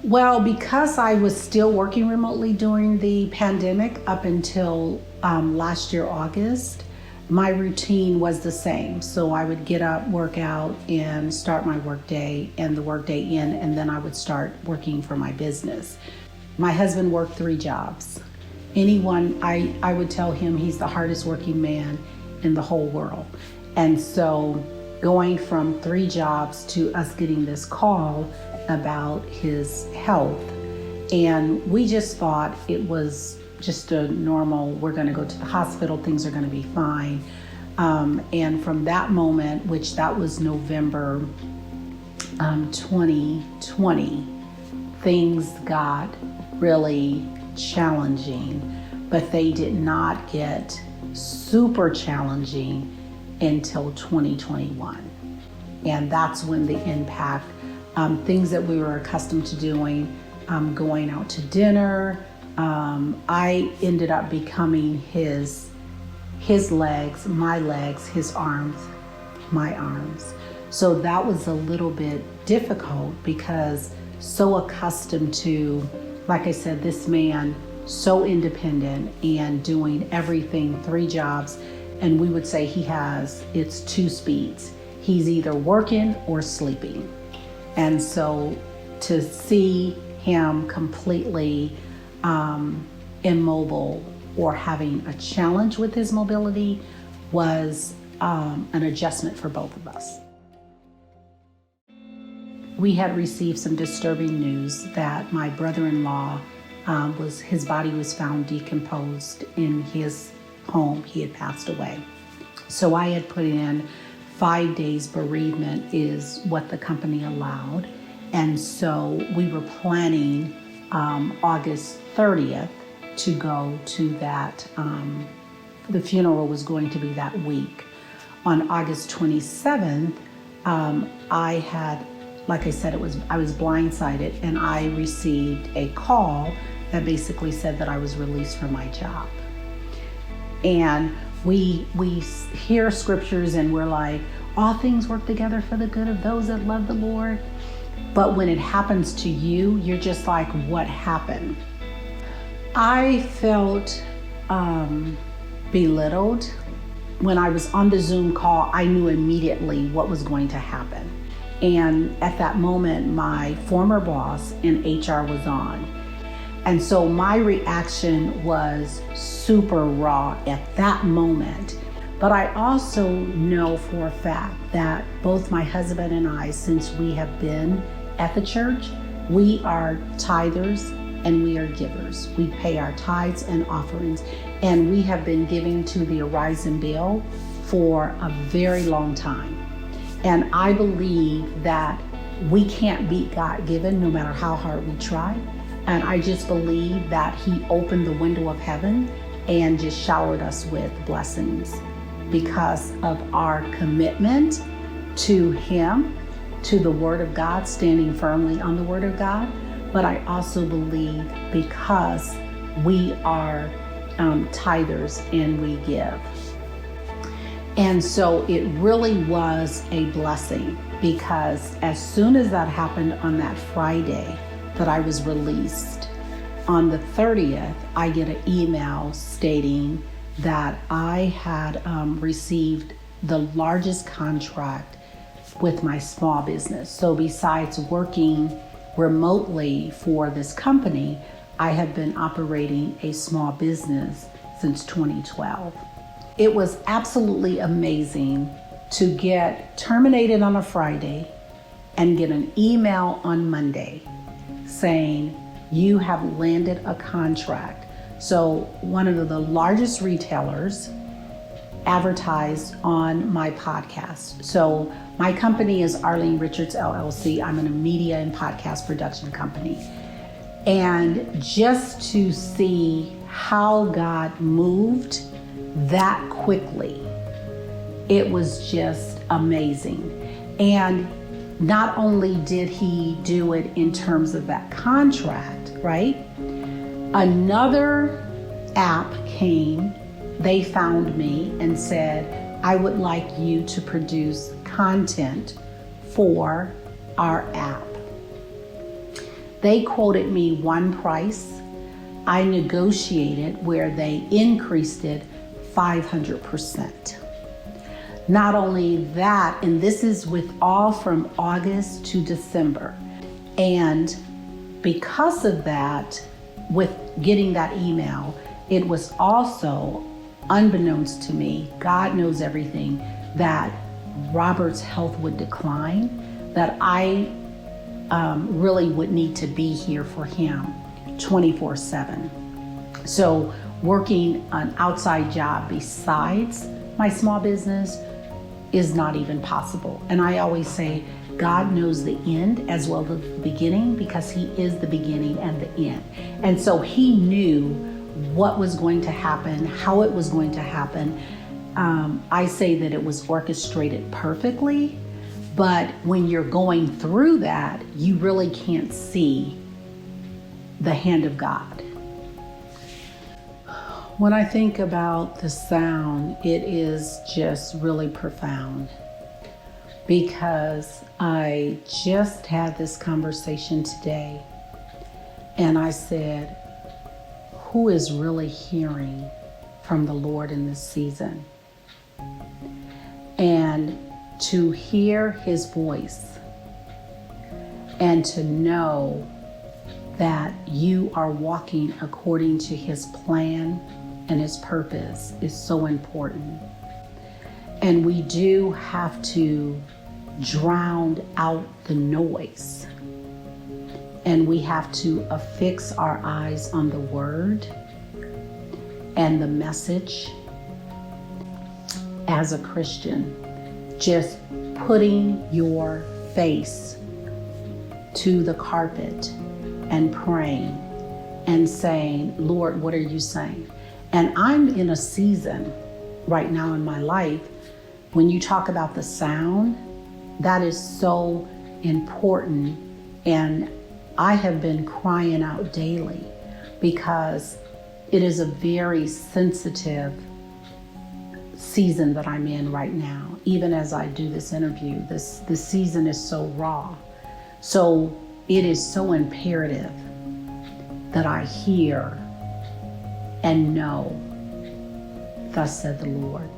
Well, because I was still working remotely during the pandemic up until last year, August, my routine was the same. So I would get up, work out, and start my work day and the work day in, and then I would start working for my business. My husband worked 3 jobs. I would tell him he's the hardest working man in the whole world. And so going from 3 jobs to us getting this call about his health, and we just thought it was just a normal, we're going to go to the hospital, things are going to be fine. And from that moment, which that was November 2020, things got really challenging, but they did not get super challenging until 2021. And that's when the impact, things that we were accustomed to doing, going out to dinner, I ended up becoming his legs, my legs, his arms, my arms. So that was a little bit difficult because so accustomed to, like I said, this man, so independent and doing everything, 3 jobs. And we would say it's 2 speeds. He's either working or sleeping. And so to see him completely immobile or having a challenge with his mobility was an adjustment for both of us. We had received some disturbing news that my brother-in-law his body was found decomposed in his home. He had passed away. So I had put in 5 days bereavement is what the company allowed. And so we were planning August 30th to go to that. The funeral was going to be that week. On August 27th, I had, like I said, I was blindsided, and I received a call that basically said that I was released from my job. And we hear scriptures and we're like, all things work together for the good of those that love the Lord. But when it happens to you, you're just like, what happened? I felt belittled. When I was on the Zoom call, I knew immediately what was going to happen. And at that moment, my former boss in HR was on. And so my reaction was super raw at that moment. But I also know for a fact that both my husband and I, since we have been at the church, we are tithers and we are givers. We pay our tithes and offerings, and we have been giving to the Horizon Bill for a very long time. And I believe that we can't beat God given no matter how hard we try. And I just believe that He opened the window of heaven and just showered us with blessings because of our commitment to Him, to the Word of God, standing firmly on the Word of God. But I also believe because we are tithers and we give. And so it really was a blessing, because as soon as that happened on that Friday that I was released, on the 30th, I get an email stating that I had received the largest contract with my small business. So besides working remotely for this company, I have been operating a small business since 2012. It was absolutely amazing to get terminated on a Friday and get an email on Monday saying, you have landed a contract. So one of the largest retailers advertised on my podcast. So my company is Arlene Richards LLC. I'm in a media and podcast production company. And just to see how God moved that quickly, it was just amazing. And not only did He do it in terms of that contract, right? Another app came, they found me and said, I would like you to produce content for our app. They quoted me one price. I negotiated where they increased it 500%. Not only that, and this is with all from August to December. And because of that, with getting that email, it was also unbeknownst to me, God knows everything, that Robert's health would decline, that I really would need to be here for him 24/7. So working an outside job besides my small business is not even possible. And I always say, God knows the end as well as the beginning, because he is the beginning and the end. And so he knew what was going to happen, how it was going to happen. I say that it was orchestrated perfectly, but when you're going through that, you really can't see the hand of God. When I think about the sound, it is just really profound, because I just had this conversation today and I said, who is really hearing from the Lord in this season? And to hear his voice and to know that you are walking according to his plan and his purpose is so important. And we do have to drown out the noise. And we have to affix our eyes on the word and the message. As a Christian, just putting your face to the carpet and praying and saying, Lord, what are you saying? And I'm in a season right now in my life, when you talk about the sound, that is so important. And I have been crying out daily, because it is a very sensitive season that I'm in right now. Even as I do this interview, this season is so raw. So it is so imperative that I hear and know, thus said the Lord.